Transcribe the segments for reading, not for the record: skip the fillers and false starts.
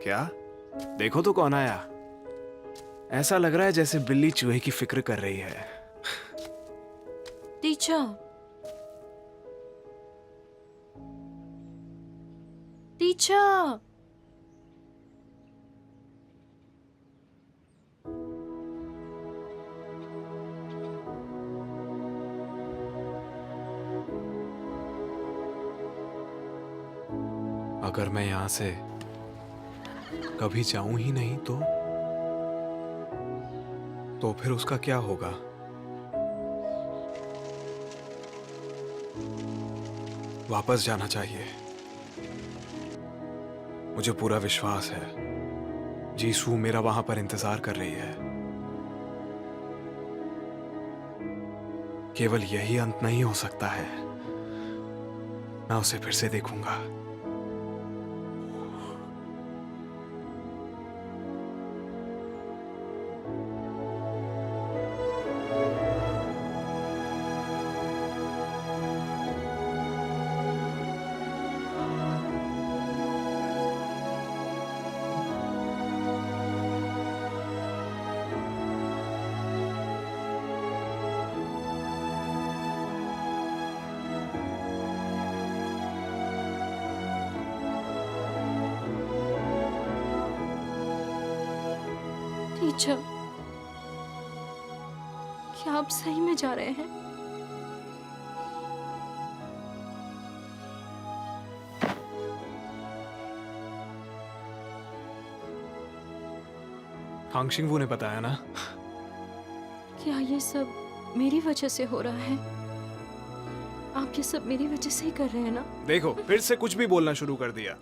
क्या? देखो तो कौन आया। ऐसा लग रहा है जैसे बिल्ली चूहे की फिक्र कर रही है। टीचर, टीचर, अगर मैं यहां से कभी जाऊं ही नहीं तो फिर उसका क्या होगा? वापस जाना चाहिए। मुझे पूरा विश्वास है जीसू मेरा वहां पर इंतजार कर रही है। केवल यही अंत नहीं हो सकता है। मैं उसे फिर से देखूंगा। टीचर, क्या आप सही में जा रहे हैं? हांगशिंगवू ने बताया ना। क्या ये सब मेरी वजह से हो रहा है? आप ये सब मेरी वजह से ही कर रहे हैं ना? देखो, फिर से कुछ भी बोलना शुरू कर दिया।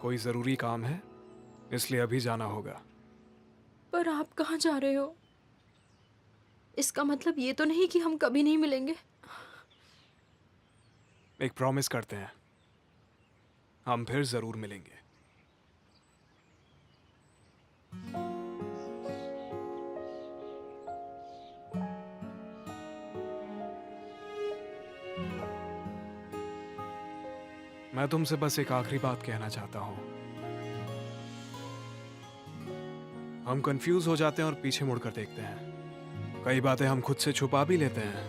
कोई जरूरी काम है इसलिए अभी जाना होगा। पर आप कहाँ जा रहे हो? इसका मतलब ये तो नहीं कि हम कभी नहीं मिलेंगे। एक प्रॉमिस करते हैं, हम फिर जरूर मिलेंगे। मैं तुमसे बस एक आखिरी बात कहना चाहता हूं। हम कंफ्यूज हो जाते हैं और पीछे मुड़कर देखते हैं। कई बातें हम खुद से छुपा भी लेते हैं,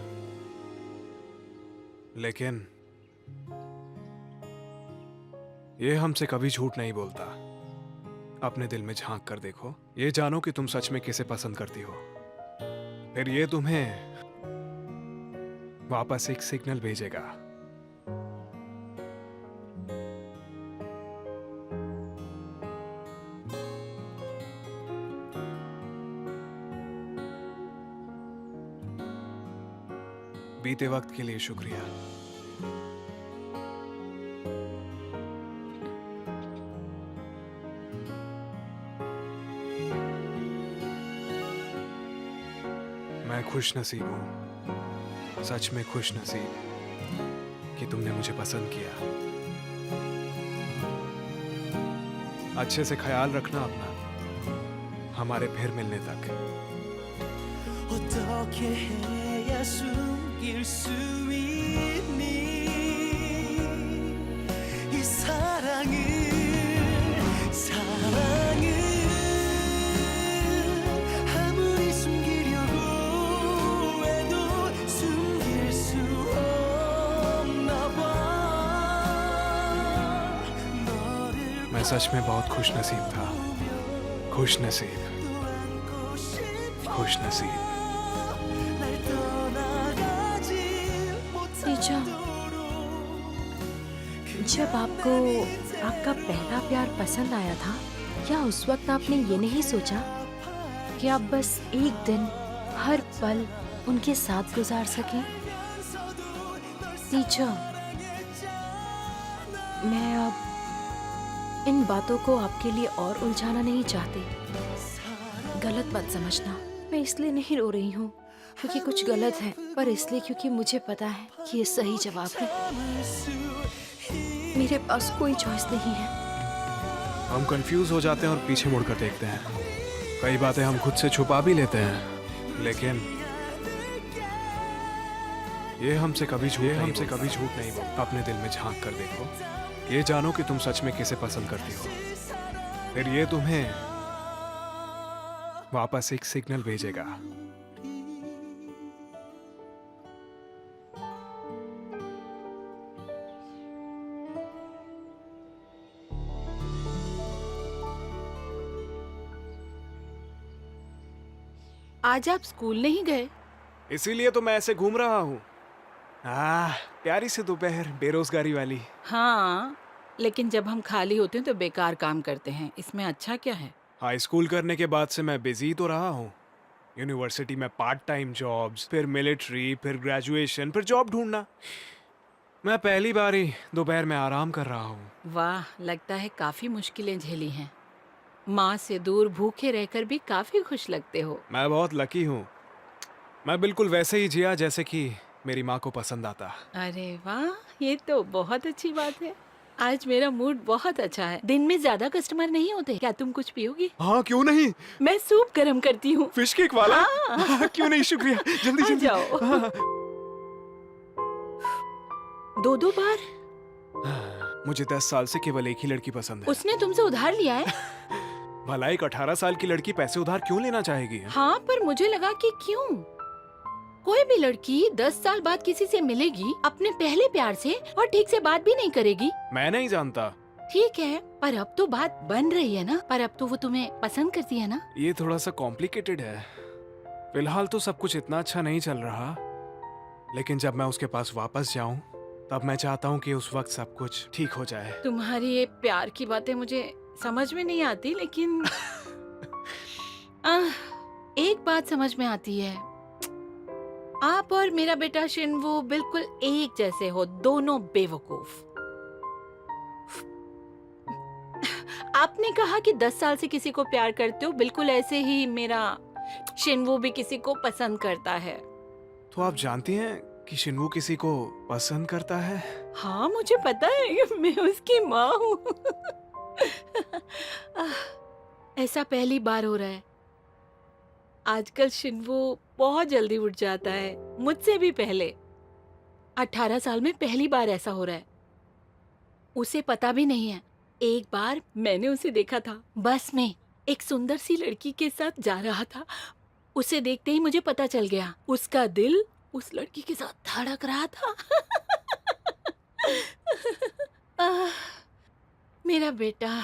लेकिन ये हमसे कभी झूठ नहीं बोलता। अपने दिल में झांक कर देखो, ये जानो कि तुम सच में किसे पसंद करती हो। फिर ये तुम्हें वापस एक सिग्नल भेजेगा। बीते वक्त के लिए शुक्रिया। मैं खुश नसीब हूं, सच में खुश नसीब कि तुमने मुझे पसंद किया। अच्छे से ख्याल रखना अपना, हमारे फिर मिलने तक। 어떻게 해야 숨길 수 있니 이 사랑을 아무리 숨기려고 해도 숨길 수 없나 봐 너를 मैं सच में बहुत खुश नसीब था। खुश नसीब, खुश नसीब। टीचर, जब आपको आपका पहला प्यार पसंद आया था, क्या उस वक्त आपने ये नहीं सोचा कि आप बस एक दिन हर पल उनके साथ गुजार सकें? टीचर, मैं अब इन बातों को आपके लिए और उलझाना नहीं चाहती। गलत मत समझना, मैं इसलिए नहीं रो रही हूँ क्योंकि कुछ गलत है, पर इसलिए क्योंकि मुझे पता है कि ये सही जवाब है। मेरे पास कोई चॉइस नहीं है। हम कंफ्यूज हो जाते हैं और पीछे मुड़कर देखते हैं। कई बातें हम खुद से छुपा भी लेते हैं, लेकिन ये हमसे कभी झूठ नहीं बोलता। अपने दिल में झांक कर देखो, ये जानो कि तुम सच में किसे पसंद करती हो, फिर ये तुम्हें वापस एक सिग्नल भेजेगा। आज आप स्कूल नहीं गए? इसीलिए तो मैं ऐसे घूम रहा हूँ। प्यारी सी दोपहर, बेरोजगारी वाली। हाँ, लेकिन जब हम खाली होते हैं तो बेकार काम करते हैं। इसमें अच्छा क्या है? हाई स्कूल करने के बाद से मैं बिजी तो रहा हूँ। यूनिवर्सिटी में पार्ट टाइम जॉब्स, फिर मिलिट्री, फिर ग्रेजुएशन, फिर जॉब ढूंढना। मैं पहली बार ही दोपहर में आराम कर रहा हूँ। वाह, लगता है काफी मुश्किलें झेली हैं। माँ से दूर भूखे रहकर भी काफी खुश लगते हो। मैं बहुत लकी हूँ। मैं बिल्कुल वैसे ही जिया जैसे कि मेरी माँ को पसंद आता। अरे वाह, ये तो बहुत अच्छी बात है। आज मेरा मूड बहुत अच्छा है। दिन में ज्यादा कस्टमर नहीं होते। क्या तुम कुछ पियोगी? हाँ, क्यों नहीं। मैं सूप गर्म करती हूँ। फिश केक वाला। हाँ। क्यों नहीं, शुक्रिया। जल्दी आ जल्दी। जाओ। हाँ। 2-2 बार? मुझे 10 साल से केवल एक ही लड़की पसंद है। उसने तुमसे उधार लिया है? भला एक 18 साल की लड़की पैसे उधार क्यों लेना चाहेगी? हाँ, पर मुझे लगा कि क्यों? कोई भी लड़की 10 साल बाद किसी से मिलेगी अपने पहले प्यार से और ठीक से बात भी नहीं करेगी। मैं नहीं जानता। ठीक है, पर अब तो बात बन रही है ना। पर अब तो वो तुम्हें पसंद करती है ना? ये थोड़ा सा कॉम्प्लिकेटेड है। फिलहाल तो सब कुछ इतना अच्छा नहीं चल रहा, लेकिन जब मैं उसके पास वापस जाऊं तब मैं चाहता हूं कि उस वक्त सब कुछ ठीक हो जाए। तुम्हारी ये प्यार की बातें मुझे समझ में नहीं आती, लेकिन एक बात समझ में आती है। आप और मेरा बेटा शिनवो बिल्कुल एक जैसे हो, दोनों बेवकूफ। आपने कहा कि 10 साल से किसी को प्यार करते हो, बिल्कुल ऐसे ही मेरा शिनवो भी किसी को पसंद करता है। तो आप जानती हैं कि शिनवू किसी को पसंद करता है? हाँ, मुझे पता है, मैं उसकी माँ हूँ। ऐसा पहली बार हो रहा है। आजकल शिनवो बहुत जल्दी उठ जाता है, मुझसे भी पहले। 18 साल में पहली बार ऐसा हो रहा है। उसे पता भी नहीं है। एक बार मैंने उसे देखा था, बस में एक सुंदर सी लड़की के साथ जा रहा था। उसे देखते ही मुझे पता चल गया, उसका दिल उस लड़की के साथ धड़क रहा था। मेरा बेटा,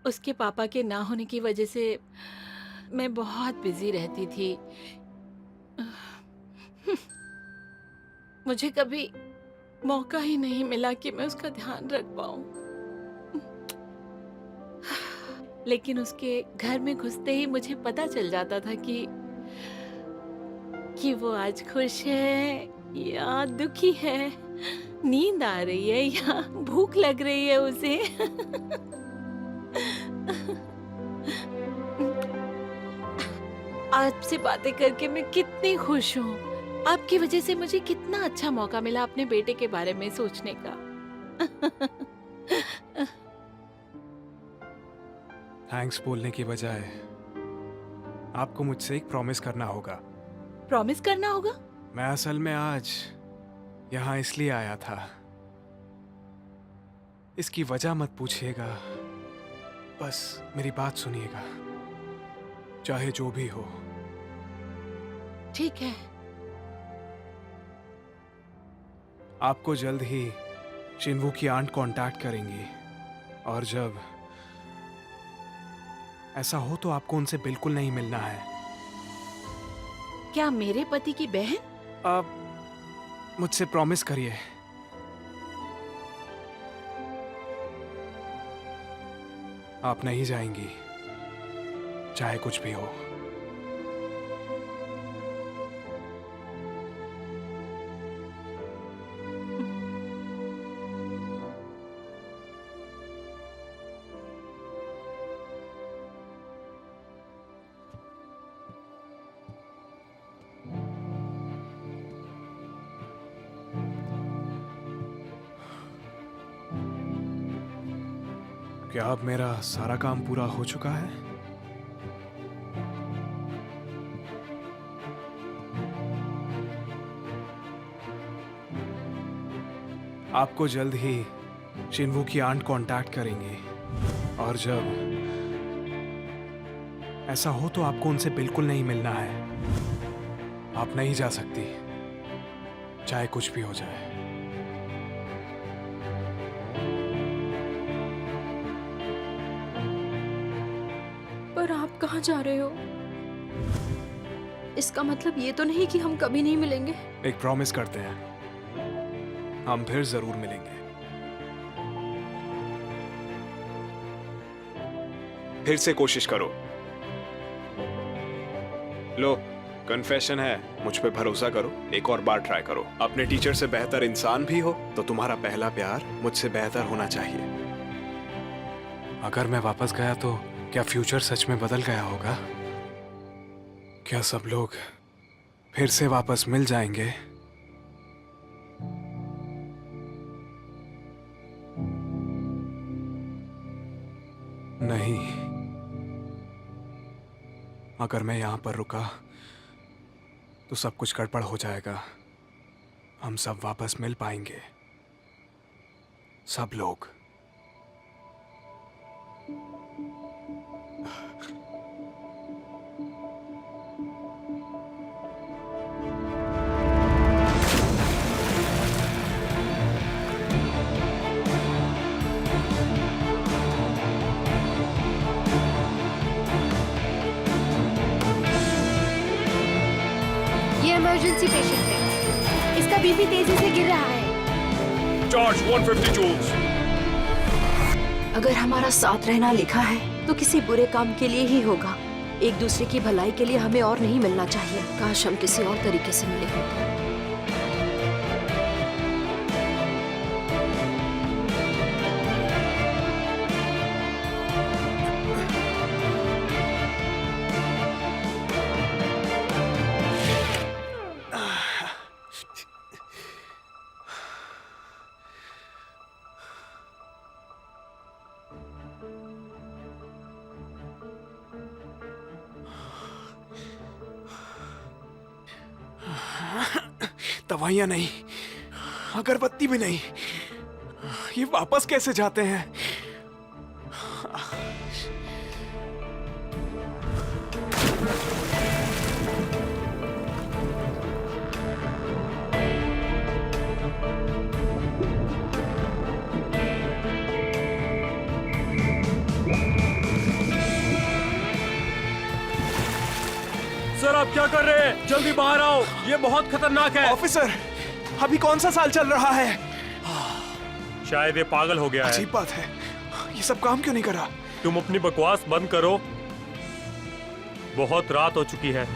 उसके पापा के ना होने की वजह से मैं बहुत बिजी रहती थी। मुझे कभी मौका ही नहीं मिला कि मैं उसका ध्यान रख पाऊं। लेकिन उसके घर में घुसते ही मुझे पता चल जाता था कि वो आज खुश है या दुखी है, नींद आ रही है या भूख लग रही है उसे। आपसे बातें करके मैं कितनी खुश हूँ। आपकी वजह से मुझे कितना अच्छा मौका मिला अपने बेटे के बारे में सोचने का। थैंक्स बोलने की बजाय आपको मुझसे एक प्रॉमिस करना होगा। प्रॉमिस करना होगा? मैं असल में आज यहाँ इसलिए आया था। इसकी वजह मत पूछिएगा, बस मेरी बात सुनिएगा, चाहे जो भी हो। ठीक है। आपको जल्द ही शिनवू की आंट कांटेक्ट करेंगी, और जब ऐसा हो तो आपको उनसे बिल्कुल नहीं मिलना है। क्या मेरे पति की बहन? आप मुझसे प्रॉमिस करिए। आप नहीं जाएंगी, चाहे कुछ भी हो। क्या अब मेरा सारा काम पूरा हो चुका है? आपको जल्द ही शिनवू की आंट कांटेक्ट करेंगी और जब ऐसा हो तो आपको उनसे बिल्कुल नहीं मिलना है। आप नहीं जा सकती, चाहे कुछ भी हो जाए। पर आप कहाँ जा रहे हो? इसका मतलब ये तो नहीं कि हम कभी नहीं मिलेंगे। एक प्रॉमिस करते हैं, हम फिर जरूर मिलेंगे। फिर से कोशिश करो। लो, कन्फेशन है, मुझ पे भरोसा करो। एक और बार ट्राई करो। अपने टीचर से बेहतर इंसान भी हो तो तुम्हारा पहला प्यार मुझसे बेहतर होना चाहिए। अगर मैं वापस गया तो क्या फ्यूचर सच में बदल गया होगा? क्या सब लोग फिर से वापस मिल जाएंगे? नहीं, अगर मैं यहां पर रुका तो सब कुछ गड़बड़ हो जाएगा। हम सब वापस मिल पाएंगे, सब लोग। ये इमरजेंसी पेशेंट है, इसका बीपी तेजी से गिर रहा है। Charge 150 joules. अगर हमारा साथ रहना लिखा है तो किसी बुरे काम के लिए ही होगा। एक दूसरे की भलाई के लिए हमें और नहीं मिलना चाहिए। काश हम किसी और तरीके से मिले होते। दवाइयां नहीं, अगरबत्ती भी नहीं। ये वापस कैसे जाते हैं? सर आप क्या कर रहे हैं? जल्दी बाहर आओ, ये बहुत खतरनाक है। ऑफिसर, अभी कौन सा साल चल रहा है? शायद ये पागल हो गया है। अजीब बात है, ये सब काम क्यों नहीं कर रहा? तुम अपनी बकवास बंद करो, बहुत रात हो चुकी है।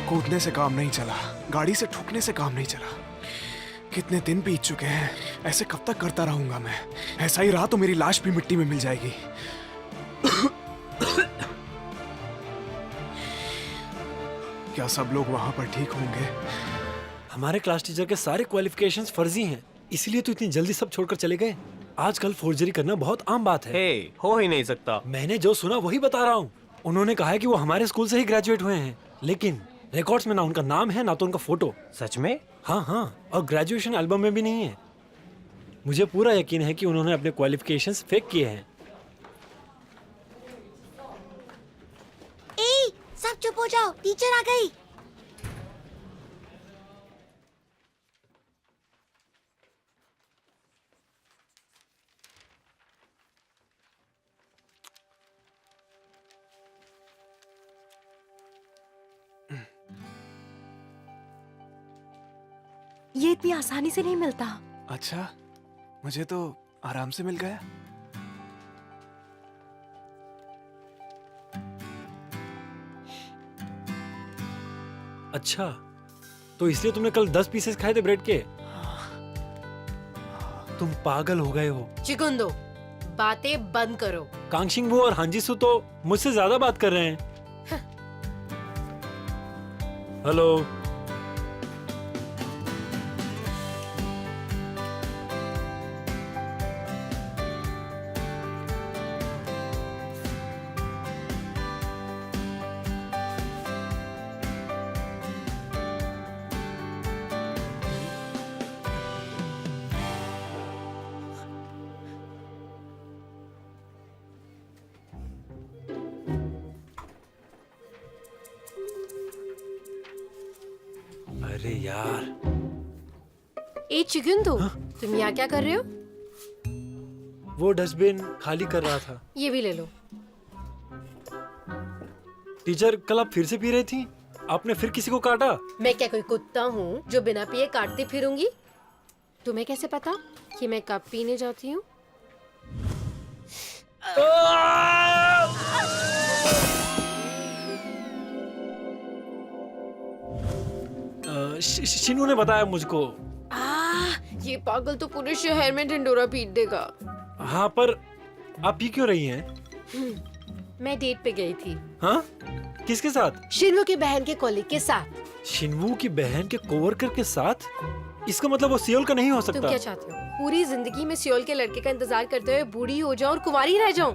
कूदने से काम नहीं चला, गाड़ी से ठुकने से काम नहीं चला। कितने दिन बीत चुके हैं, ऐसे कब तक करता रहूंगा मैं? ऐसा ही रहा तो मेरी लाश भी मिट्टी में मिल जाएगी। क्या सब लोग वहां पर ठीक होंगे? हमारे क्लास टीचर के सारे क्वालिफिकेशंस फर्जी हैं, इसीलिए तो इतनी जल्दी सब छोड़कर चले गए। आजकल फोर्जरी करना बहुत आम बात है। हो ही नहीं सकता। मैंने जो सुना वही बता रहा हूँ। उन्होंने कहा है कि वो हमारे स्कूल से ही ग्रेजुएट हुए हैं, लेकिन रिकॉर्ड्स में ना उनका नाम है ना तो उनका फोटो। सच में? हाँ, और ग्रेजुएशन एल्बम में भी नहीं है। मुझे पूरा यकीन है कि उन्होंने अपने क्वालिफिकेशंस फेक किए हैं। ए, सब चुप हो जाओ, टीचर आ गई। ये इतनी आसानी से नहीं मिलता। अच्छा, मुझे तो आराम से मिल गया। अच्छा, तो इसलिए तुमने कल 10 पीसेस खाए थे ब्रेड के? तुम पागल हो गए हो। चिकुंदो, बातें बंद करो। कांगशिंगबू और हांजीसू तो मुझसे ज्यादा बात कर रहे हैं। हेलो, अरे यार, ए चिकन तो तुम यहाँ क्या कर रहे हो? वो डस्टबिन खाली कर रहा था। ये भी ले लो। टीचर, कल आप फिर से पी रही थी? आपने फिर किसी को काटा? मैं क्या कोई कुत्ता हूँ जो बिना पिए काटती फिरूंगी? तुम्हें कैसे पता कि मैं कब पीने जाती हूँ? शिनू ने बताया मुझको। ये पागल तो पूरे शहर में ढिंडोरा पीट देगा। हाँ, पर आप पी क्यों रही हैं? मैं डेट पे गई थी। हाँ? किसके साथ? शिनवू की बहन के कॉलेज के साथ। शिनवू की बहन के कोवर्कर के साथ? इसका मतलब वो सियोल का नहीं हो तुम सकता। क्या चाहते हो? पूरी जिंदगी में सियोल के लड़के का इंतजार करते हुए बूढ़ी हो जाऊं और कुंवारी रह जाऊं?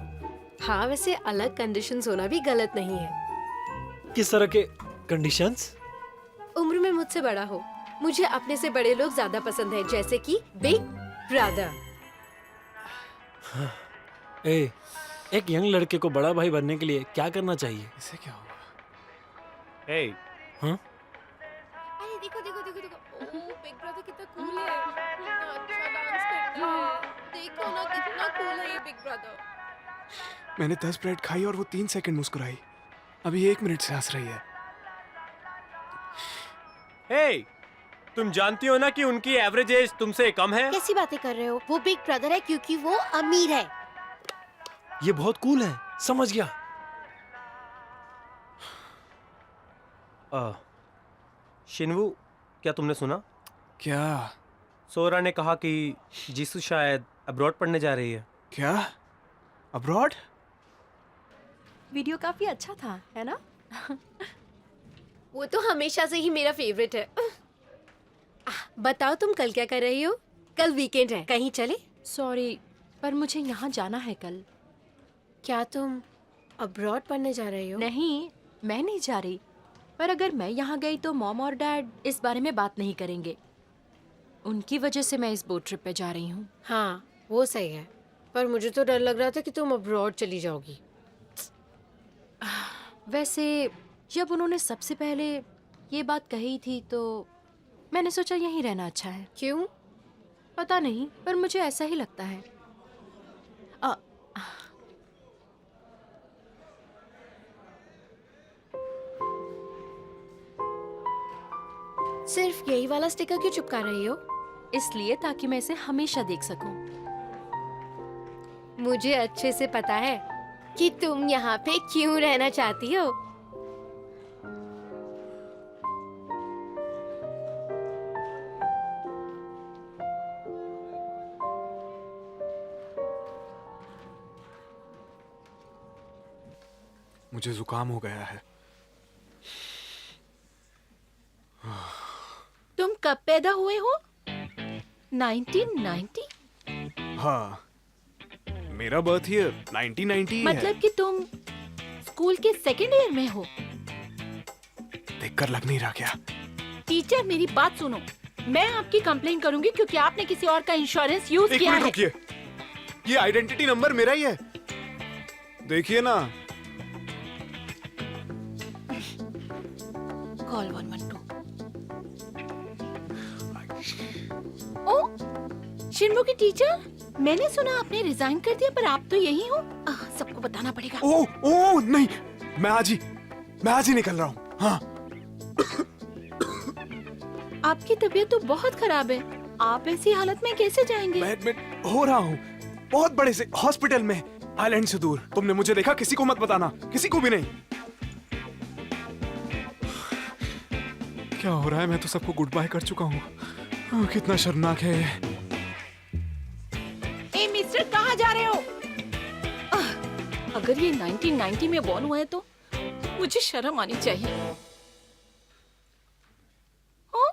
हाँ, वैसे अलग कंडीशंस होना भी गलत नहीं है। किस तरह के कंडीशंस? उम्र में मुझसे बड़ा हो। मुझे अपने से बड़े लोग ज्यादा पसंद है, जैसे कि बिग ब्रदर। एक यंग लड़के को बड़ा भाई बनने के लिए क्या करना चाहिए? इसे क्या हुआ? Hey, हाँ? अरे देखो देखो देखो देखो, ओह बिग ब्रदर कितना कूल है, कितना अच्छा डांस करता है। देखो ना कितना कूल है ये बिग ब्रदर। मैंने 10 ब्रेड खाई और वो 3 सेकंड मुस्कुराई। अभी 1 मिनट से हंस रही है। hey, तुम जानती हो ना कि उनकी एवरेज एज तुमसे कम है? कैसी बातें कर रहे हो? वो बिग ब्रदर है क्योंकि वो अमीर है। ये बहुत कूल है, समझ गया। शिनवू, क्या तुमने सुना? क्या? सोरा ने कहा कि जीसू शायद अब्रॉड पढ़ने जा रही है। क्या? अब्रॉड? वीडियो काफी अच्छा था, है ना? वो तो हमेशा से ही मेरा फेवरेट है। बताओ तुम कल क्या कर रही हो? कल वीकेंड है, कहीं चले? सॉरी, पर मुझे यहाँ जाना है कल। क्या तुम अब्रॉड पढ़ने जा रही हो? नहीं, मैं नहीं जा रही। पर अगर मैं यहाँ गई तो मॉम और डैड इस बारे में बात नहीं करेंगे। उनकी वजह से मैं इस बोट ट्रिप पे जा रही हूँ। हाँ, वो सही है। पर मुझे तो डर लग रहा था कि तुम अब्रॉड चली जाओगी। वैसे जब उन्होंने सबसे पहले ये बात कही थी तो मैंने सोचा यहीं रहना अच्छा है। क्यों? पता नहीं, पर मुझे ऐसा ही लगता है। सिर्फ यही वाला स्टिकर क्यों चिपका रही हो? इसलिए ताकि मैं इसे हमेशा देख सकूं। मुझे अच्छे से पता है कि तुम यहाँ पे क्यों रहना चाहती हो। मुझे जुकाम हो गया है। तुम कब पैदा हुए हो? 1990? हाँ, मेरा बर्थ ईयर 1990 ही है। मतलब कि तुम स्कूल के सेकेंड ईयर में हो? देखकर लग नहीं रहा क्या? टीचर, मेरी बात सुनो। मैं आपकी कंप्लेन करूंगी क्योंकि आपने किसी और का इंश्योरेंस यूज एक किया मिनट है। रुकिए, ये आइडेंटिटी नंबर मेरा ही है, देखिए ना। कॉल 112। ओ, शिन्मो की टीचर, मैंने सुना आपने रिजाइन कर दिया, पर आप तो यही हो। सबको बताना पड़ेगा। ओ ओ नहीं, मैं आज ही निकल रहा हूँ। हाँ, आपकी तबीयत तो बहुत खराब है। आप ऐसी हालत में कैसे जाएंगे? मैं एडमिट हो रहा हूँ बहुत बड़े से हॉस्पिटल में, आइलैंड से दूर। तुमने मुझे देखा, किसी को मत बताना, किसी को भी नहीं। क्या हो रहा है? मैं तो सबको गुड बाय कर चुका हूँ। कितना शर्मनाक है ये। ए मिस्टर, कहाँ जा रहे हो? अगर ये 1990 में बॉर्न हुआ है तो मुझे शर्म आनी चाहिए। ओ,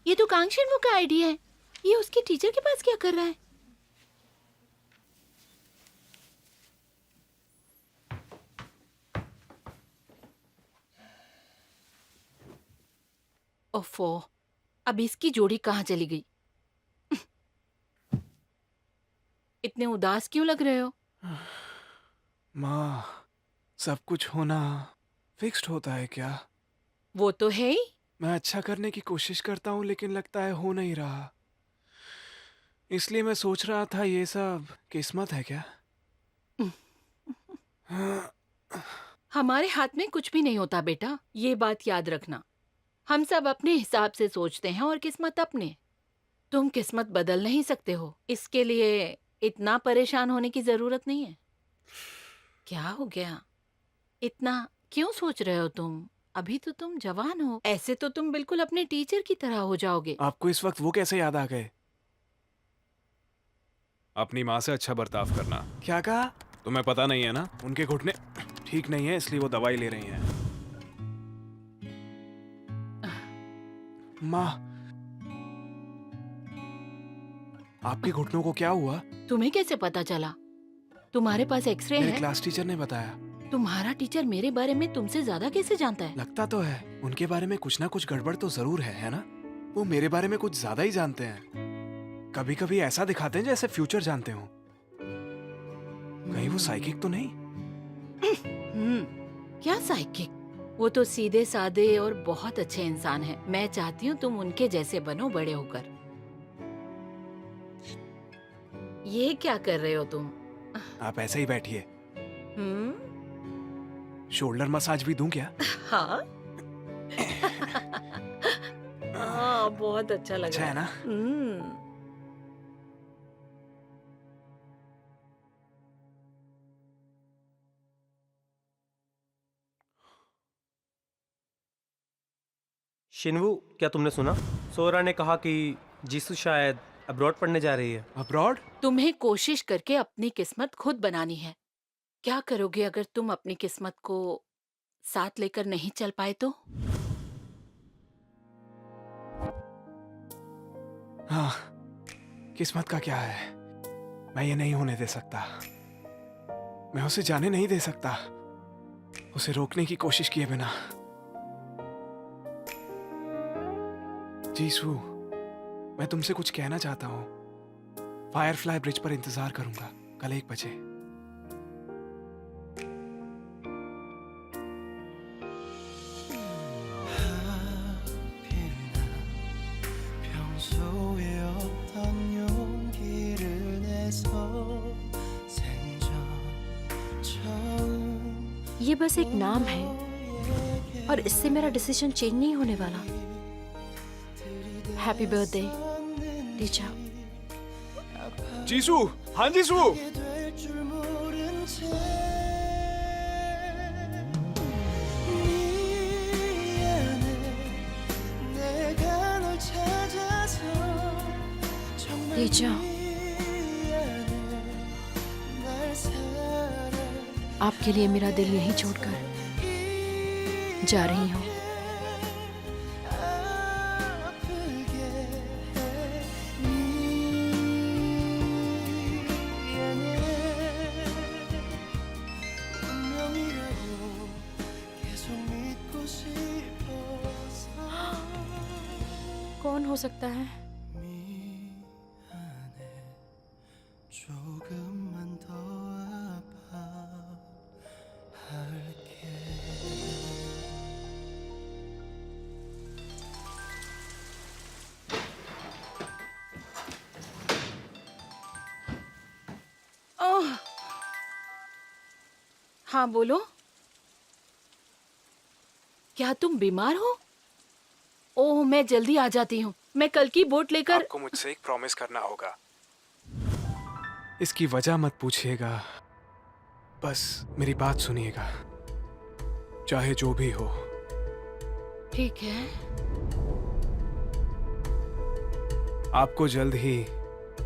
ये तो कांग शिन्वो का आइडिया है। ये उसके टीचर के पास क्या कर रहा है? ओफो, अब इसकी जोड़ी कहाँ चली गई? इतने उदास क्यों लग रहे हो? माँ, सब कुछ होना फिक्स्ड होता है क्या? वो तो है ही, मैं अच्छा करने की कोशिश करता हूँ लेकिन लगता है हो नहीं रहा। इसलिए मैं सोच रहा था ये सब किस्मत है क्या? हमारे हाथ में कुछ भी नहीं होता बेटा, ये बात याद रखना। हम सब अपने हिसाब से सोचते हैं और किस्मत अपने। तुम किस्मत बदल नहीं सकते हो, इसके लिए इतना परेशान होने की जरूरत नहीं है। क्या हो गया? इतना क्यों सोच रहे हो तुम? अभी तो तुम जवान हो, ऐसे तो तुम बिल्कुल अपने टीचर की तरह हो जाओगे। आपको इस वक्त वो कैसे याद आ गए? अपनी माँ से अच्छा बर्ताव करना। क्या कहा? तुम्हें पता नहीं है ना, उनके घुटने ठीक नहीं है इसलिए वो दवाई ले रही हैं। माँ, आपके घुटनों को क्या हुआ? तुम्हें कैसे पता चला? तुम्हारे पास एक्सरे मेरे है? क्लास टीचर ने बताया। तुम्हारा टीचर मेरे बारे में तुमसे ज्यादा कैसे जानता है? लगता तो है उनके बारे में कुछ ना कुछ गड़बड़ तो जरूर है ना? वो मेरे बारे में कुछ ज्यादा ही जानते हैं। कभी कभी ऐसा दिखाते हैं जैसे फ्यूचर जानते हो। कहीं वो साइकिक तो नहीं? क्या साइकिक? वो तो सीधे साधे और बहुत अच्छे इंसान हैं। मैं चाहती हूँ तुम उनके जैसे बनो बड़े होकर। ये क्या कर रहे हो तुम? आप ऐसे ही बैठिए। हम्म? शोल्डर मसाज भी दूं क्या? हाँ। हाँ, बहुत अच्छा लग अच्छा रहा है ना? शिनवू, क्या तुमने सुना? सोरा ने कहा कि जीसू शायद अब्रॉड पढ़ने जा रही है। अब्रॉड? तुम्हें कोशिश करके अपनी किस्मत खुद बनानी है। क्या करोगे अगर तुम अपनी किस्मत को साथ लेकर नहीं चल पाए तो? हाँ, किस्मत का क्या है? मैं ये नहीं होने दे सकता। मैं उसे जाने नहीं दे सकता, उसे रोकने की कोशिश किए बिना। जीसू, मैं तुमसे कुछ कहना चाहता हूँ। फायरफ्लाई ब्रिज पर इंतजार करूंगा कल 1 बजे। 평소에 어떤 용기를 내서 생전 처음 ये बस एक नाम है और इससे मेरा डिसीजन चेंज नहीं होने वाला। Happy birthday teacher. जीसू, हाँ जीसू। 될 줄 모른 채 미안해 내가 널 찾아서 정말 टीचर, 미안해 날 사랑 आपके लिए मेरा दिल यहीं छोड़कर जा रही हूँ। 아프게 해 미안해 운명이라고 계속 믿고 싶어서 कौन हो सकता है? 미안해 조금만 더 아파할게 ओह! हाँ बोलो। क्या तुम बीमार हो? ओह, मैं जल्दी आ जाती हूँ। मैं कल की बोट लेकर। आपको मुझसे एक प्रॉमिस करना होगा। इसकी वजह मत पूछिएगा, बस मेरी बात सुनिएगा, चाहे जो भी हो। ठीक है। आपको जल्द ही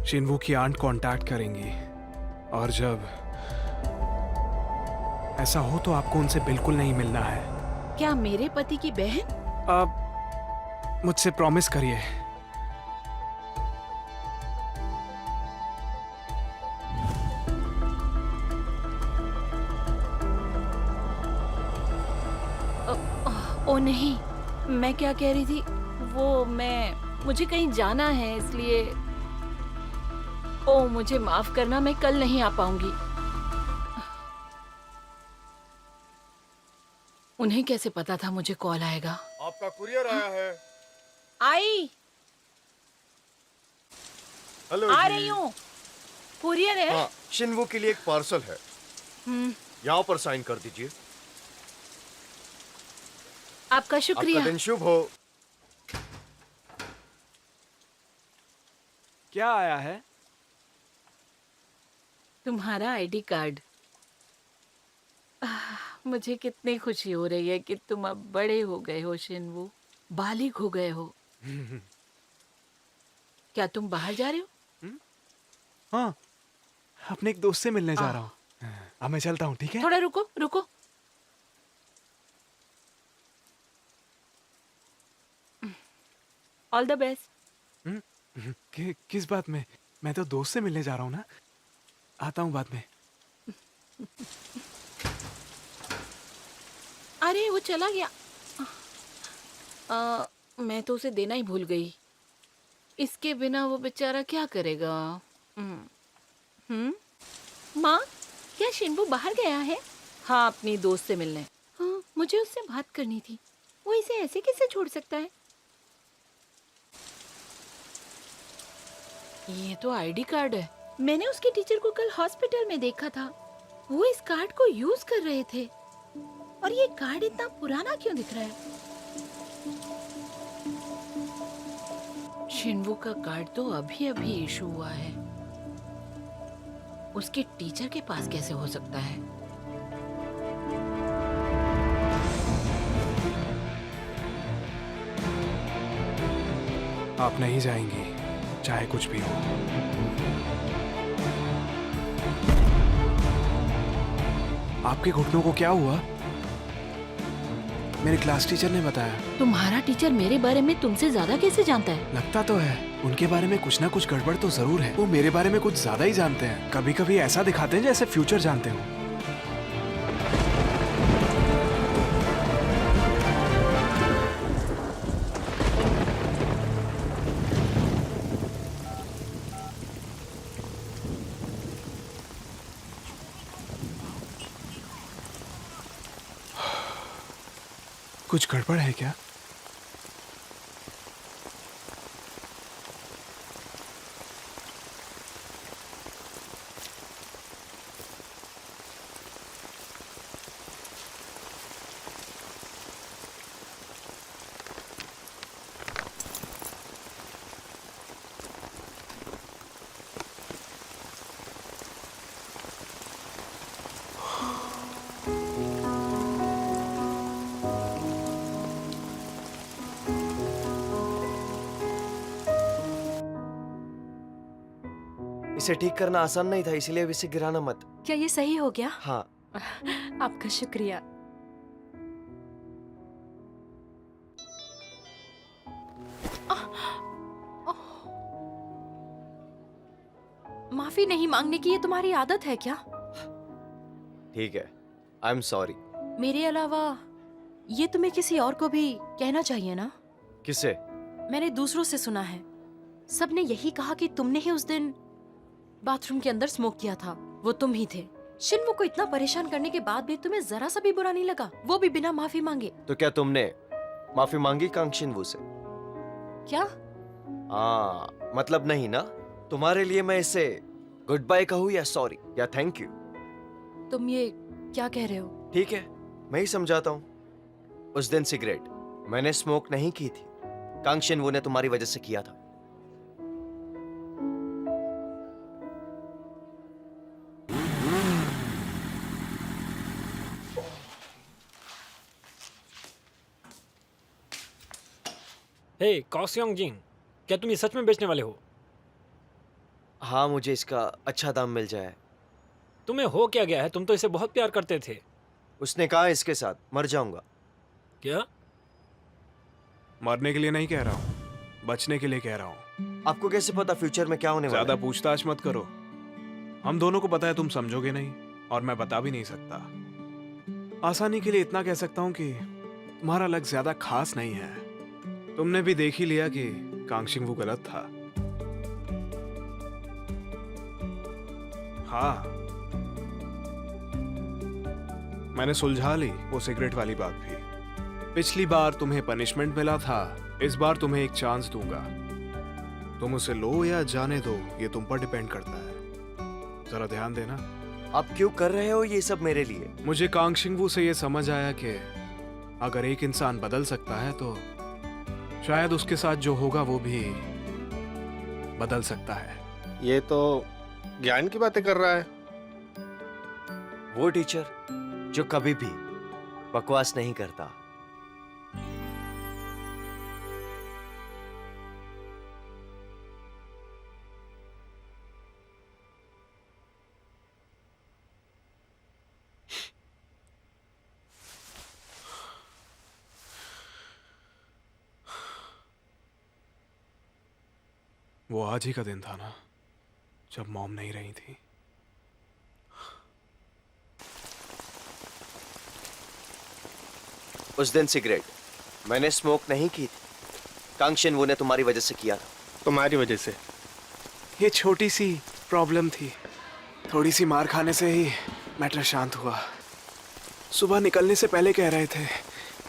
शिनवू की आंट कांटेक्ट करेंगी और जब ऐसा हो तो आपको उनसे बिल्कुल नहीं मिलना है। क्या मेरे पति की बहन? आप मुझसे प्रॉमिस करिए। ओ नहीं, मैं क्या कह रही थी, वो मुझे कहीं जाना है इसलिए। ओ मुझे माफ करना, मैं कल नहीं आ पाऊंगी। उन्हें कैसे पता था मुझे कॉल आएगा? आपका कुरियर आया है। आई हेलो आ जी। रही हूँ। कुरियर है। हाँ, शिनवू के लिए एक पार्सल है। यहाँ पर साइन कर दीजिए। आपका शुक्रिया। आपका दिन शुभ हो। क्या आया है? तुम्हारा आईडी कार्ड। मुझे कितनी खुशी हो रही है कि तुम अब बड़े हो गए हो शिनवू, बालिग हो गए हो। क्या तुम बाहर जा रहे हो? हाँ, अपने एक दोस्त से मिलने जा रहा हूँ। अब मैं चलता हूँ, ठीक है? थोड़ा रुको रुको। All the best. किस बात में? मैं तो दोस्त से मिलने जा रहा हूँ ना। आता हूँ बाद में। अरे वो चला गया। मैं तो उसे देना ही भूल गई। इसके बिना वो बेचारा क्या करेगा? माँ, क्या शिनबू बाहर गया है? हाँ, अपनी दोस्त से मिलने। हाँ, मुझे उससे बात करनी थी। वो इसे ऐसे कैसे छोड़ सकता है? ये तो आईडी कार्ड है। मैंने उसके टीचर को कल हॉस्पिटल में देखा था। वो इस कार्ड को यूज कर रहे थे। और ये कार्ड इतना पुराना क्यों दिख रहा है? शिनवू का कार्ड तो अभी अभी इशू हुआ है। उसके टीचर के पास कैसे हो सकता है? आप नहीं जाएंगी, चाहे कुछ भी हो। आपके घुटनों को क्या हुआ? मेरे क्लास टीचर ने बताया। तुम्हारा टीचर मेरे बारे में तुमसे ज्यादा कैसे जानता है? लगता तो है उनके बारे में कुछ ना कुछ गड़बड़ तो जरूर है। वो मेरे बारे में कुछ ज्यादा ही जानते हैं। कभी कभी ऐसा दिखाते हैं जैसे फ्यूचर जानते हो। कुछ गड़बड़ है क्या? इसे ठीक करना आसान नहीं था, इसलिए अब इसे गिराना मत। क्या ये सही हो गया? हाँ। आपका शुक्रिया। माफी नहीं मांगने की ये तुम्हारी आदत है क्या? ठीक है, आई एम सॉरी। मेरे अलावा ये तुम्हें किसी और को भी कहना चाहिए ना? किसे? मैंने दूसरों से सुना है, सबने यही कहा कि तुमने ही उस दिन बाथरूम के अंदर स्मोक किया था। वो तुम ही थे। शिनवू को इतना परेशान करने के बाद भी तुम्हें जरा सा भी बुरा नहीं लगा, वो भी बिना माफी मांगे। तो क्या तुमने माफी मांगी कांगशिनवू से? क्या? मतलब नहीं ना? तुम्हारे लिए मैं इसे गुड बाय कहूँ या सॉरी या थैंक यू? तुम ये क्या कह रहे हो? ठीक है, मैं ही समझाता हूँ। उस दिन सिगरेट मैंने स्मोक नहीं की थी, कांगशिनवू ने तुम्हारी वजह से किया था। हे कॉस्योंग जिंग, क्या तुम ये सच में बेचने वाले हो? हाँ, मुझे इसका अच्छा दाम मिल जाए। तुम्हें हो क्या गया है? तुम तो इसे बहुत प्यार करते थे। उसने कहा इसके साथ मर जाऊंगा। क्या? मरने के लिए नहीं कह रहा हूँ, बचने के लिए कह रहा हूँ। आपको कैसे पता फ्यूचर में क्या होने वाला ज्यादा है? पूछताछ मत करो। हम दोनों को पता है तुम समझोगे नहीं, और मैं बता भी नहीं सकता। आसानी के लिए इतना कह सकता हूँ कि तुम्हारा लक ज्यादा खास नहीं है। तुमने भी देख ही लिया कि कांगशिनवू गलत था। हाँ, मैंने सुलझा ली वो सिगरेट वाली बात भी। पिछली बार तुम्हें पनिशमेंट मिला था, इस बार तुम्हें एक चांस दूंगा। तुम उसे लो या जाने दो, ये तुम पर डिपेंड करता है। जरा ध्यान देना। आप क्यों कर रहे हो ये सब मेरे लिए? मुझे कांगशिंगवू से ये समझ आया कि अगर एक इंसान बदल सकता है तो शायद उसके साथ जो होगा वो भी बदल सकता है। ये तो ज्ञान की बातें कर रहा है। वो टीचर जो कभी भी बकवास नहीं करता। वो आज ही का दिन था ना, जब मॉम नहीं रही थी। उस दिन सिगरेट मैंने स्मोक नहीं की थी। कांगशिंवू ने तुम्हारी वजह से किया था। तुम्हारी वजह से। ये छोटी सी प्रॉब्लम थी, थोड़ी सी मार खाने से ही मैटर शांत हुआ। सुबह निकलने से पहले कह रहे थे,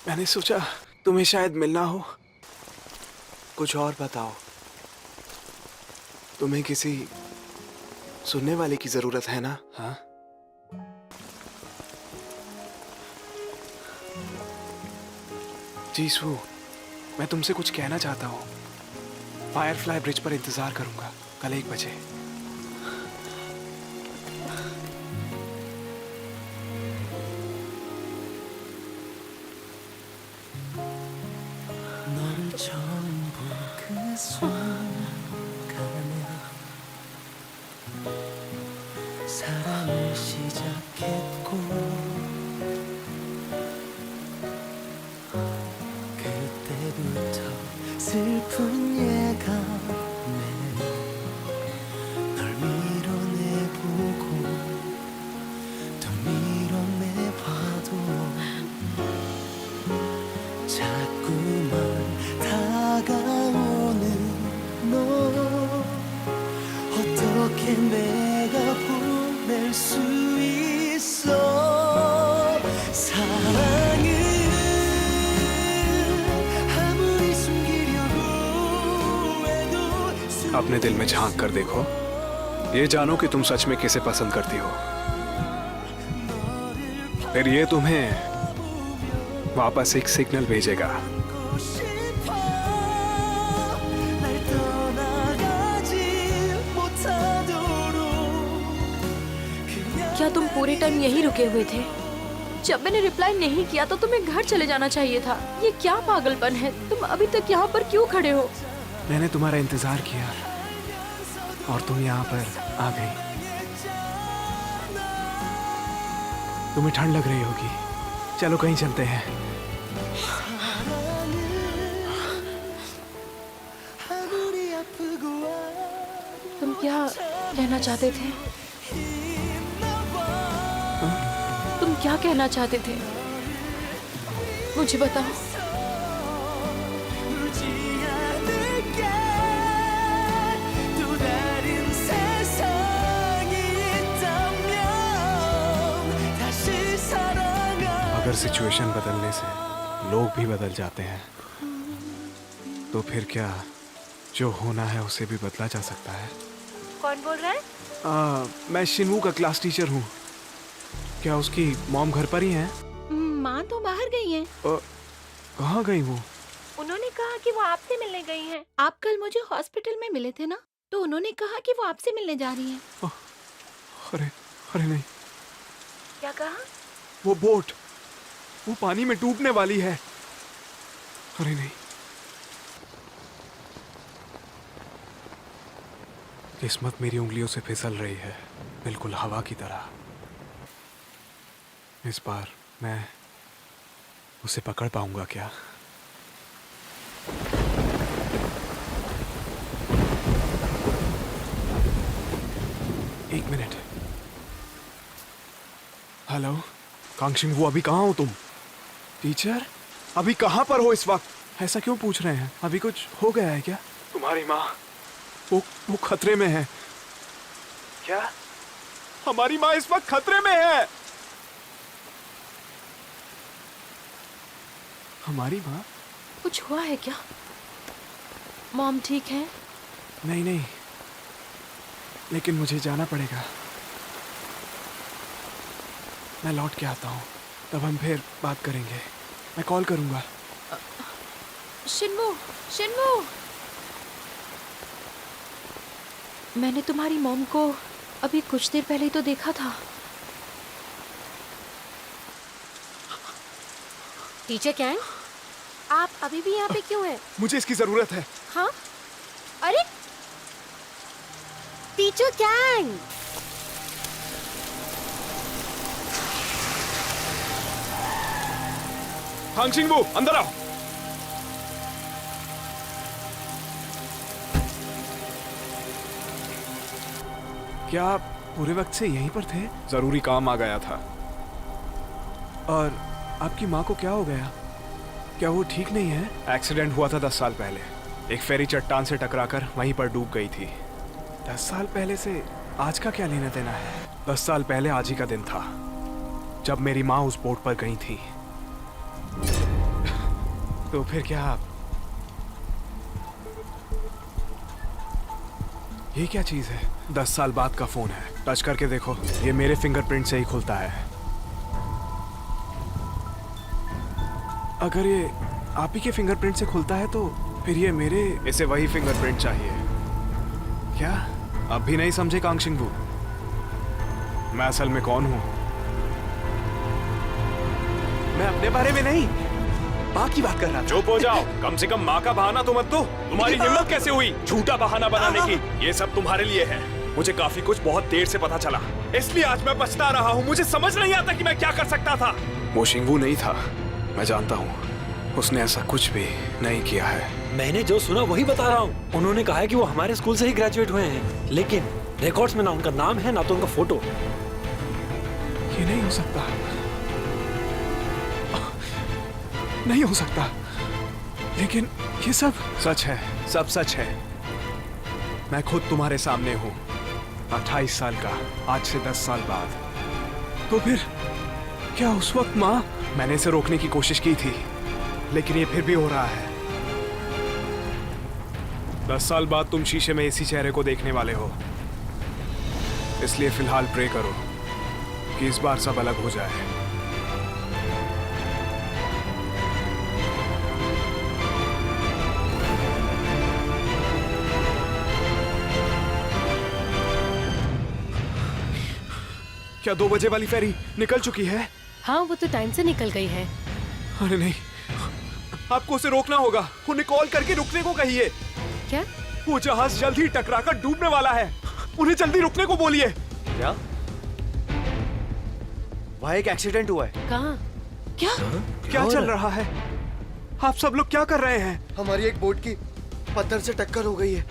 मैंने सोचा तुम्हें शायद मिलना हो। कुछ और बताओ, तुम्हें किसी सुनने वाले की जरूरत है ना? हाँ, जीसू, मैं तुमसे कुछ कहना चाहता हूँ। फायरफ्लाई ब्रिज पर इंतजार करूंगा कल 1 बजे। 너를 처음 본 그 순간에 사랑을 시작했고 그때부터 슬픈 예감에 널 밀어내보고 또 밀어내봐도 자꾸만 다가오는 너 어떻게 내가 보낼 수 있어. 사랑은 아무리 숨기려고 해도 अपने दिल में झांक कर देखो, ये जानो कि तुम सच में किसे पसंद करती हो। फिर ये तुम्हें वापस एक सिग्नल भेजेगा। 싶어 날 떠나가지 못하도록 क्या तुम पूरे टाइम यहीं रुके हुए थे? जब मैंने रिप्लाई नहीं किया तो तुम्हें घर चले जाना चाहिए था। ये क्या पागलपन है? तुम अभी तक यहाँ पर क्यों खड़े हो? मैंने तुम्हारा इंतजार किया और तुम यहाँ पर आ गई। तुम्हें ठंड लग रही होगी, चलो कहीं चलते हैं। 아무리 아프고 तुम क्या कहना चाहते थे? तुम क्या कहना चाहते थे? मुझे बताओ। 울지 않을게 또 다른 세상이 있다면 다시 사랑하 अगर सिचुएशन बदलने से लोग भी बदल जाते हैं तो फिर क्या जो होना है उसे भी बदला जा सकता है? कौन बोल रहा है? मैं शिनवू का क्लास टीचर हूँ। क्या उसकी मॉम घर पर ही हैं? माँ तो बाहर गई हैं। कहाँ गई वो? उन्होंने कहा कि वो आपसे मिलने गई हैं। आप कल मुझे हॉस्पिटल में मिले थे ना, तो उन्होंने कहा कि वो आपसे मिलने जा रही हैं। अरे अरे नहीं, क्या कहा? वो बोट वो पानी में डूबने वाली है। अरे नहीं, किस्मत मेरी उंगलियों से फिसल रही है, बिल्कुल हवा की तरह। इस बार मैं उसे पकड़ पाऊंगा क्या? एक मिनट। हेलो कांगशिंगवू, अभी कहाँ हो तुम? टीचर, अभी कहाँ पर हो इस वक्त? ऐसा क्यों पूछ रहे हैं? अभी कुछ हो गया है क्या? तुम्हारी माँ वो खतरे में है। क्या? हमारी माँ इस वक्त खतरे में है। हमारी माँ? कुछ हुआ है क्या? मॉम ठीक है? नहीं नहीं, लेकिन मुझे जाना पड़ेगा। मैं लौट के आता हूँ, तब हम फिर बात करेंगे। मैं कॉल करूँगा। शिन्मो, शिन्मो, मैंने तुम्हारी मॉम को अभी कुछ देर पहले ही तो देखा था। टीचर कैंग, आप अभी भी यहाँ पे क्यों हैं? मुझे इसकी ज़रूरत है। हाँ? अरे टीचर कैंग! हांग शिंगबू, अंदर आओ। क्या आप पूरे वक्त से यहीं पर थे? जरूरी काम आ गया था। और आपकी माँ को क्या हो गया? क्या वो ठीक नहीं है? एक्सीडेंट हुआ था 10 साल पहले। एक फेरी चट्टान से टकराकर वहीं पर डूब गई थी। 10 साल पहले से आज का क्या लेना देना है? 10 साल पहले आज ही का दिन था जब मेरी माँ उस बोट पर गई थी। तो फिर क्या आप? ये क्या चीज है? 10 साल बाद का फोन है। टच करके देखो, ये मेरे फिंगरप्रिंट से ही खुलता है। अगर ये आप ही के फिंगरप्रिंट से खुलता है तो फिर ये मेरे, इसे वही फिंगरप्रिंट चाहिए। क्या अब भी नहीं समझे कांग शिंगबू? मैं असल में कौन हूं? मैं अपने बारे में नहीं, माँ की बात कर रहा था। चुप हो जाओ, कम से कम माँ का बहाना तो मत दो। तुम्हारी हिम्मत कैसे हुई झूठा बहाना बनाने की? ये सब तुम्हारे लिए है। मुझे काफी कुछ बहुत देर से पता चला, इसलिए आज मैं पछता रहा हूँ। मुझे समझ नहीं आता कि मैं क्या कर सकता था। वो शिंगबू नहीं था, मैं जानता हूँ। उसने ऐसा कुछ भी नहीं किया है। मैंने जो सुना वही बता रहा हूँ। उन्होंने कहा है कि वो हमारे स्कूल से ही ग्रेजुएट हुए हैं, लेकिन रिकॉर्ड्स में ना उनका नाम है ना तो उनका फोटो। ये नहीं हो सकता, नहीं हो सकता। लेकिन ये सब सच है, सब सच है। मैं खुद तुम्हारे सामने हूँ, 28 साल का, आज से 10 साल बाद। तो फिर क्या उस वक्त माँ? मैंने इसे रोकने की कोशिश की थी, लेकिन ये फिर भी हो रहा है। 10 साल बाद तुम शीशे में इसी चेहरे को देखने वाले हो। इसलिए फिलहाल प्रे करो कि इस बार सब अलग हो जाए। क्या 2 बजे वाली फेरी निकल चुकी है? हाँ, वो तो टाइम से निकल गई है। अरे नहीं, आपको उसे रोकना होगा। उन्हें कॉल करके रुकने को कहिए। क्या? वो जहाज जल्द ही टकराकर डूबने वाला है। उन्हें जल्दी रुकने को बोलिए। क्या? वहाँ एक एक्सीडेंट हुआ है। कहाँ? क्या? क्या चल रहा है? आप सब लोग क्या कर रहे हैं? हमारी एक बोट की पत्थर से टक्कर हो गई है।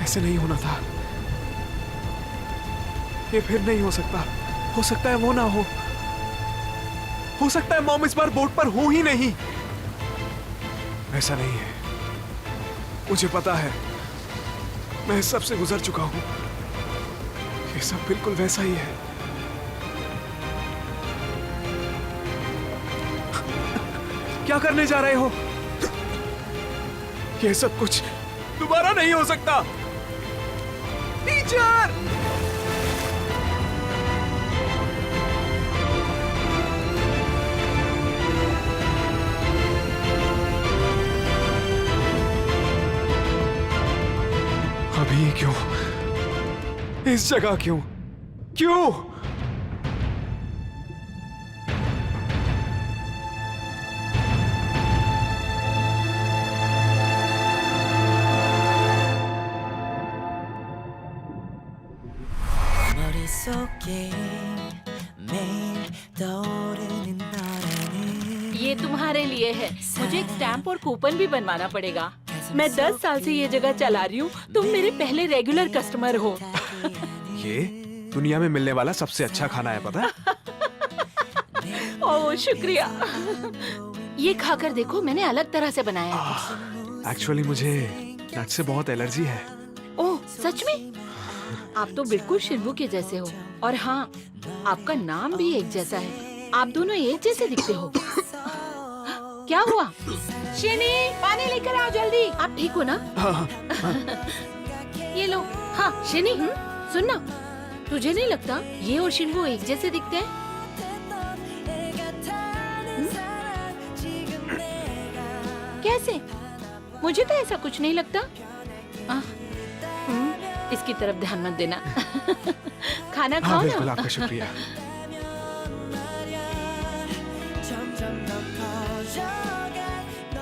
ऐसे नहीं होना था। ये फिर नहीं हो सकता। हो सकता है वो ना हो सकता है मॉम इस बार बोट पर हो ही नहीं। ऐसा नहीं है, मुझे पता है। मैं इस सब से गुजर चुका हूं। ये सब बिल्कुल वैसा ही है। क्या करने जा रहे हो? ये सब कुछ दोबारा नहीं हो सकता। टीचर! अभी क्यों? इस जगह क्यों? क्यों? ये तुम्हारे लिए है। मुझे एक स्टैम्प और कूपन भी बनवाना पड़ेगा। मैं 10 साल से ये जगह चला रही हूँ। तुम मेरे पहले रेगुलर कस्टमर हो। ये दुनिया में मिलने वाला सबसे अच्छा खाना है, पता है? ओह, शुक्रिया। ये खाकर देखो, मैंने अलग तरह से बनाया है। एक्चुअली मुझे नट से बहुत एलर्जी है। ओह सच में? आप तो बिल्कुल शिन्वू के जैसे हो। और हाँ, आपका नाम भी एक जैसा है। आप दोनों एक जैसे दिखते हो। क्या हुआ? शिनी, पानी लेकर आओ जल्दी। आप ठीक हो ना? ये लो। हाँ शिनी, सुन ना, तुझे नहीं लगता ये और शिन्वू एक जैसे दिखते हैं? कैसे? मुझे तो ऐसा कुछ नहीं लगता। इसकी तरफ ध्यान मत देना। खाना हाँ खाओ बिल्कुल, ना। आपका शुक्रिया।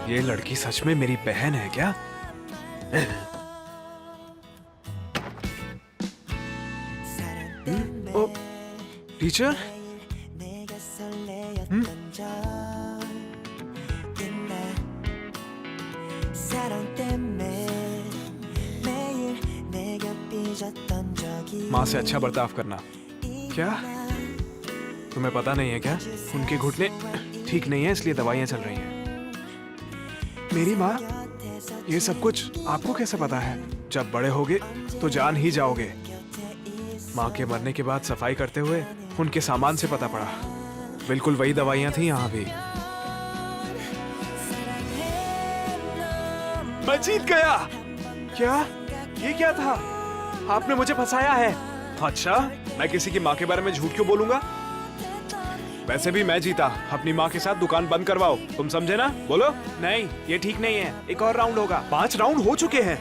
ये लड़की सच में मेरी बहन है क्या? ओ, टीचर? माँ से अच्छा बर्ताव करना। क्या तुम्हें पता नहीं है क्या? उनके घुटने ठीक नहीं है, इसलिए दवाइयाँ चल रही हैं। मेरी माँ? ये सब कुछ आपको कैसे पता है? जब बड़े होगे तो जान ही जाओगे। माँ के मरने के बाद सफाई करते हुए उनके सामान से पता पड़ा, बिल्कुल वही दवाइयाँ थी यहाँ भी। मैं जीत गया। क्या? ये क्या था? आपने मुझे फंसाया है। अच्छा, मैं किसी की माँ के बारे में झूठ क्यों बोलूंगा? वैसे भी मैं जीता। अपनी माँ के साथ दुकान बंद करवाओ, तुम समझे ना? बोलो। नहीं, ये ठीक नहीं है, एक और राउंड होगा। 5 राउंड हो चुके हैं।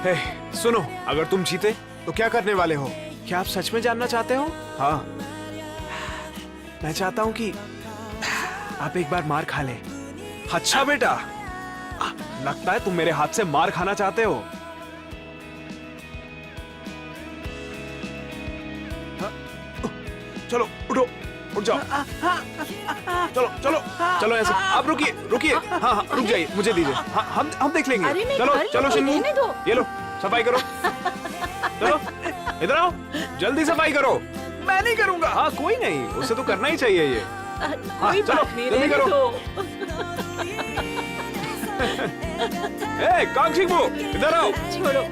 हे, सुनो, अगर तुम जीते तो क्या करने वाले हो? क्या आप सच में जानना चाहते हो? हाँ, मैं चाहता हूँ कि आप एक बार मार खा ले। अच्छा बेटा, लगता है तुम मेरे हाथ से मार खाना चाहते हो। चलो उठो, उठ जाओ। चलो चलो चलो, ऐसे आप रुकिए रुकिए। हाँ हाँ रुक जाइए, मुझे दीजिए। हाँ हम देख लेंगे। अरे मैं चलो कर चलो लूंगी, शिन्वू, रहने दो। ये लो सफाई करो। चलो इधर आओ, जल्दी सफाई करो। मैं नहीं करूंगा। हाँ कोई नहीं, उसे तो करना ही चाहिए ये। कोई चलो, बात नहीं, जल्दी रहने करो। दो। ए कांग शिन्वू, इधर आओ। छोड़ो।